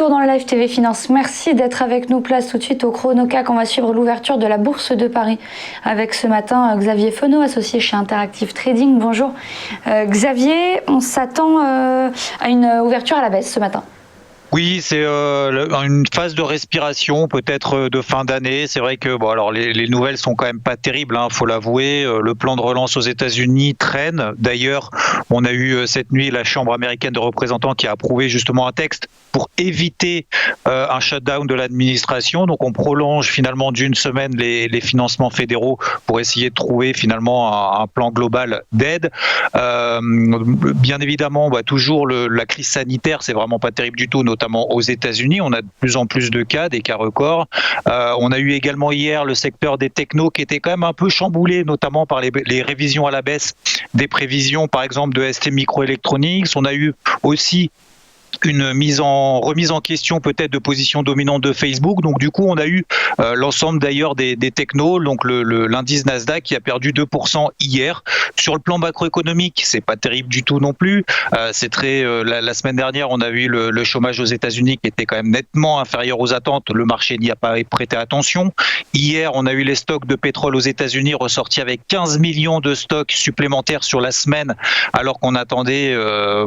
retour dans le live TV Finance. Merci d'être avec nous. Place tout de suite au chrono CAC. On va suivre l'ouverture de la Bourse de Paris avec ce matin Xavier Fenot, associé chez Interactive Trading. Bonjour Xavier, on s'attend à une ouverture à la baisse ce matin. Oui, c'est une phase de respiration peut-être de fin d'année. C'est vrai que alors les nouvelles sont quand même pas terribles, hein, faut l'avouer. Le plan de relance aux États-Unis traîne. D'ailleurs, on a eu cette nuit la Chambre américaine de représentants qui a approuvé justement un texte pour éviter un shutdown de l'administration. Donc on prolonge finalement d'une semaine les financements fédéraux pour essayer de trouver finalement un plan global d'aide. Bien évidemment, toujours la crise sanitaire, c'est vraiment pas terrible du tout, notamment aux États-Unis. On a de plus en plus de cas, des cas records. On a eu également hier le secteur des technos qui était quand même un peu chamboulé, notamment par les révisions à la baisse des prévisions, par exemple, de ST Microelectronics. On a eu aussi une remise en question peut-être de position dominante de Facebook. Donc du coup, on a eu l'ensemble d'ailleurs des technos, donc l'indice Nasdaq qui a perdu 2% hier. Sur le plan macroéconomique, c'est pas terrible du tout non plus. C'est très la semaine dernière, on a vu le chômage aux États-Unis qui était quand même nettement inférieur aux attentes. Le marché n'y a pas prêté attention. Hier, on a eu les stocks de pétrole aux États-Unis ressortis avec 15 millions de stocks supplémentaires sur la semaine, alors qu'on attendait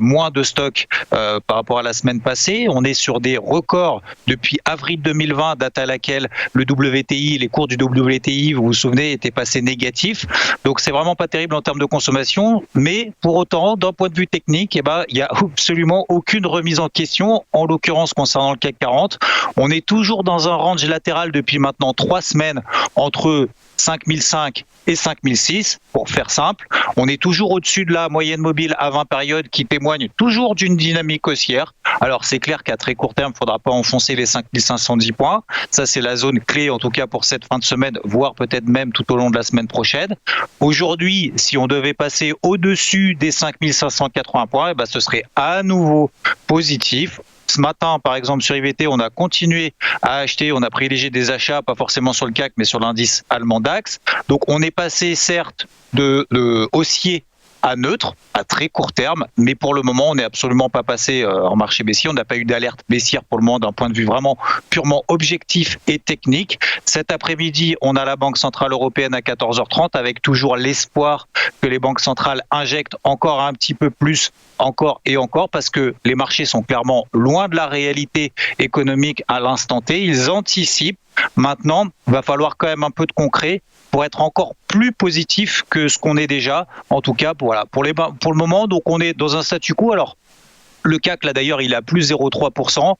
moins de stocks par rapport à la semaine passée. On est sur des records depuis avril 2020, date à laquelle le WTI, les cours du WTI, vous vous souvenez, étaient passés négatifs. Donc c'est vraiment pas terrible en termes de consommation, mais pour autant, d'un point de vue technique, il y a absolument aucune remise en question, en l'occurrence concernant le CAC 40. On est toujours dans un range latéral depuis maintenant 3 semaines entre 5005 et 5006, pour faire simple. On est toujours au-dessus de la moyenne mobile à 20 périodes qui témoigne toujours d'une dynamique haussière. Alors c'est clair qu'à très court terme, il ne faudra pas enfoncer les 5510 points. Ça, c'est la zone clé en tout cas pour cette fin de semaine, voire peut-être même tout au long de la semaine prochaine. Aujourd'hui, si on devait passer au-dessus des 5580 points, ce serait à nouveau positif. Ce matin, par exemple, sur IVT, on a continué à acheter, on a privilégié des achats, pas forcément sur le CAC, mais sur l'indice allemand DAX. Donc on est passé certes de haussier à neutre, à très court terme, mais pour le moment, on n'est absolument pas passé en marché baissier. On n'a pas eu d'alerte baissière pour le moment d'un point de vue vraiment purement objectif et technique. Cet après-midi, on a la Banque Centrale Européenne à 14h30 avec toujours l'espoir que les banques centrales injectent encore un petit peu plus, encore et encore, parce que les marchés sont clairement loin de la réalité économique à l'instant T. Ils anticipent. Maintenant, il va falloir quand même un peu de concret pour être encore plus positif que ce qu'on est déjà. En tout cas, pour le moment, donc on est dans un statu quo. Alors, le CAC, là d'ailleurs, il est à plus 0,3%.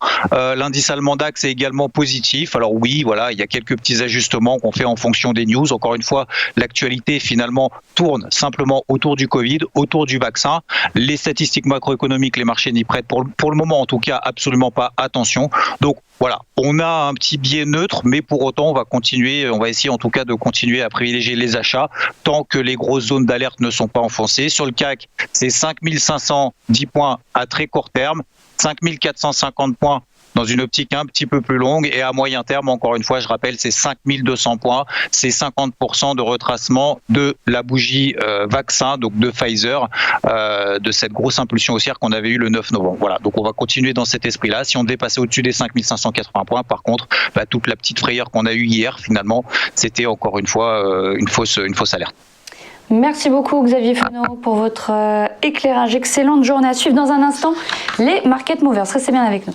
L'indice allemand DAX est également positif. Alors oui, voilà, il y a quelques petits ajustements qu'on fait en fonction des news. Encore une fois, l'actualité finalement tourne simplement autour du Covid, autour du vaccin. Les statistiques macroéconomiques, les marchés n'y prêtent pour le moment, en tout cas, absolument pas attention. Donc voilà, on a un petit biais neutre, mais pour autant, on va essayer en tout cas de continuer à privilégier les achats tant que les grosses zones d'alerte ne sont pas enfoncées. Sur le CAC, c'est 5510 points à très court terme, 5450 points dans une optique un petit peu plus longue, et à moyen terme, encore une fois, je rappelle, c'est 5200 points, c'est 50% de retracement de la bougie vaccin, donc de Pfizer, de cette grosse impulsion haussière qu'on avait eue le 9 novembre. Voilà, donc on va continuer dans cet esprit-là. Si on dépassait au-dessus des 5580 points, par contre, toute la petite frayeur qu'on a eue hier, finalement, c'était encore une fois une fausse alerte. Merci beaucoup Xavier Fenot pour votre éclairage. Excellente journée à suivre dans un instant. Les Market Movers, restez bien avec nous.